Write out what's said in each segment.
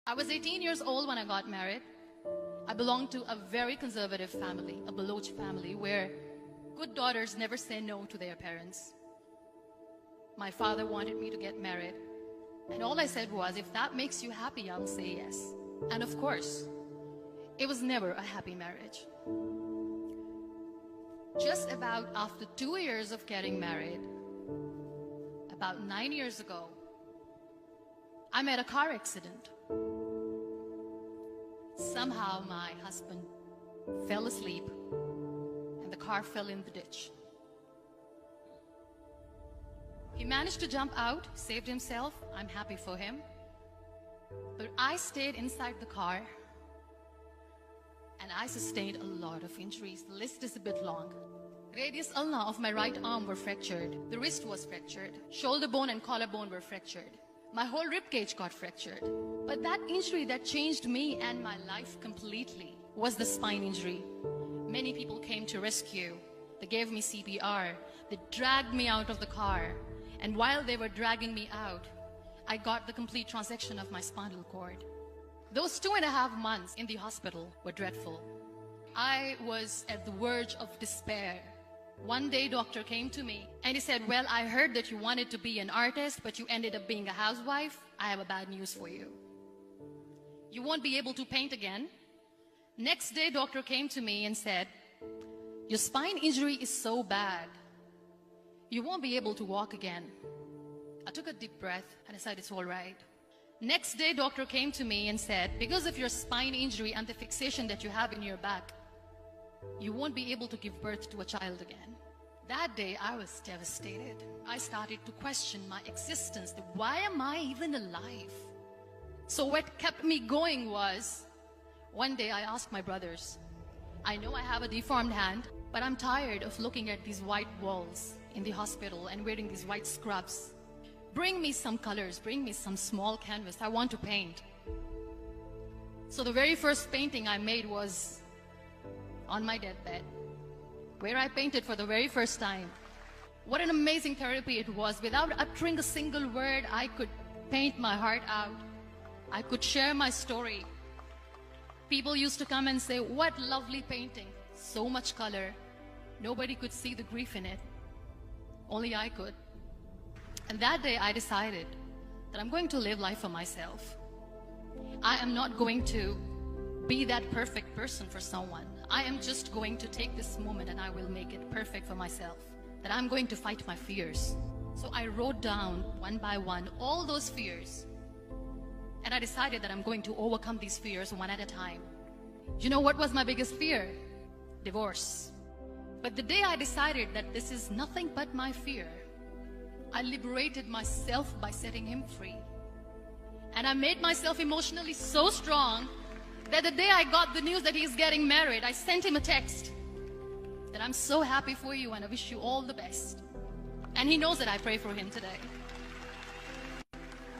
I was 18 years old when I got married. I belonged to a very conservative family, a Baloch family, where good daughters never say no to their parents. My father wanted me to get married, and all I said was, if that makes you happy, I'll say yes. And of course, it was never a happy marriage. Just about after 2 years of getting married, about 9 years ago, I met a car accident. Somehow my husband fell asleep and the car fell in the ditch. He managed to jump out, saved himself. I'm happy for him. But I stayed inside the car and I sustained a lot of injuries. The list is a bit long. Radius ulna of my right arm were fractured. The wrist was fractured. Shoulder bone and collarbone were fractured. My whole rib cage got fractured. But that injury that changed me and my life completely was the spine injury. Many people came to rescue. They gave me CPR. They dragged me out of the car. And while they were dragging me out, I got the complete transection of my spinal cord. Those 2.5 months in the hospital were dreadful. I was at the verge of despair. One day, doctor came to me and he said, well, I heard that you wanted to be an artist, but you ended up being a housewife. I have a bad news for you. You won't be able to paint again. Next day, doctor came to me and said, your spine injury is so bad, you won't be able to walk again. I took a deep breath and I said, it's all right. Next day, doctor came to me and said, because of your spine injury and the fixation that you have in your back, you won't be able to give birth to a child again. That day, I was devastated. I started to question my existence. Why am I even alive? So what kept me going was, one day I asked my brothers, I know I have a deformed hand, but I'm tired of looking at these white walls in the hospital and wearing these white scrubs. Bring me some colors, bring me some small canvas. I want to paint. So the very first painting I made was on my deathbed, where I painted for the very first time. What an amazing therapy it was. Without uttering a single word, I could paint my heart out. I could share my story. People used to come and say, what lovely painting. So much color. Nobody could see the grief in it. Only I could. And that day I decided that I'm going to live life for myself. I am not going to be that perfect person for someone. I am just going to take this moment and I will make it perfect for myself. That I'm going to fight my fears. So I wrote down one by one all those fears. And I decided that I'm going to overcome these fears one at a time. You know what was my biggest fear? Divorce. But the day I decided that this is nothing but my fear, I liberated myself by setting him free. And I made myself emotionally so strong that the day I got the news that he's getting married, I sent him a text that I'm so happy for you and I wish you all the best. And he knows that I pray for him today.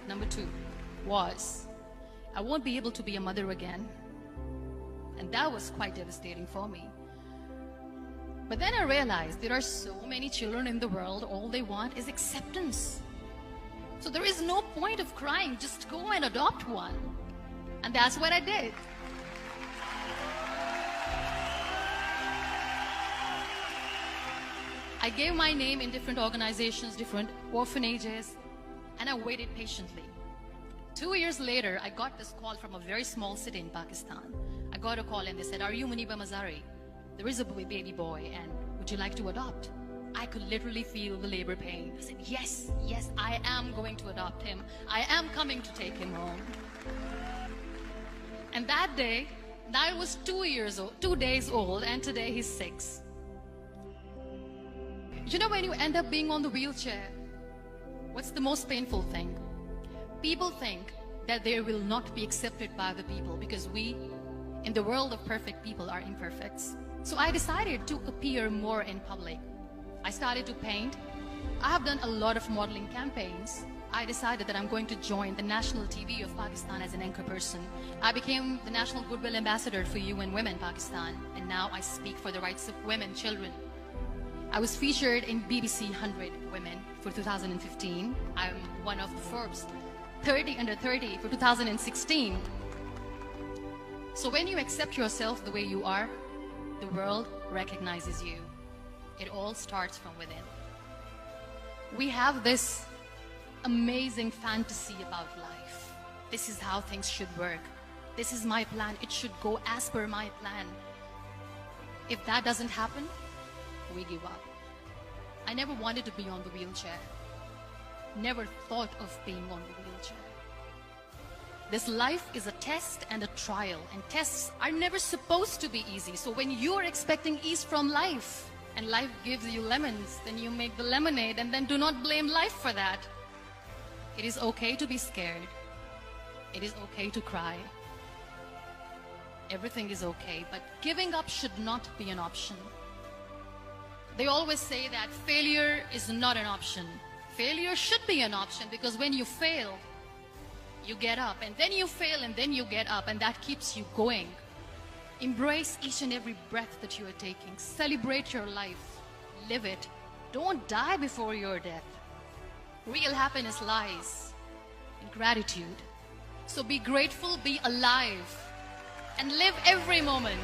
Number 2 was, I won't be able to be a mother again. And that was quite devastating for me. But then I realized there are so many children in the world, all they want is acceptance. So there is no point of crying, just go and adopt one. And that's what I did. I gave my name in different organizations, different orphanages, and I waited patiently. 2 years later, I got this call from a very small city in Pakistan. I got a call and they said, are you Muniba Mazari? There is a baby boy and would you like to adopt? I could literally feel the labor pain. I said, yes, yes, I am going to adopt him. I am coming to take him home. And that day, I was 2 days old, and today he's 6. You know, when you end up being on the wheelchair, what's the most painful thing? People think that they will not be accepted by the people because we, in the world of perfect people, are imperfects. So I decided to appear more in public. I started to paint. I have done a lot of modeling campaigns. I decided that I'm going to join the national TV of Pakistan as an anchor person. I became the National Goodwill Ambassador for UN Women Pakistan, and now I speak for the rights of women, children. I was featured in BBC 100 Women for 2015. I'm one of the Forbes 30 under 30 for 2016. So when you accept yourself the way you are, the world recognizes you. It all starts from within. We have this amazing fantasy about life. This is how things should work. This is my plan. It should go as per my plan. If that doesn't happen, we give up. I never wanted to be on the wheelchair. Never thought of being on the wheelchair. This life is a test and a trial, and tests are never supposed to be easy. So when you're expecting ease from life, and life gives you lemons, then you make the lemonade, and then do not blame life for that. It is okay to be scared. It is okay to cry. Everything is okay, but giving up should not be an option. They always say that failure is not an option. Failure should be an option, because when you fail, you get up, and then you fail, and then you get up, and that keeps you going. Embrace each and every breath that you are taking. Celebrate your life. Live it. Don't die before your death. Real happiness lies in gratitude. So be grateful, be alive, and live every moment.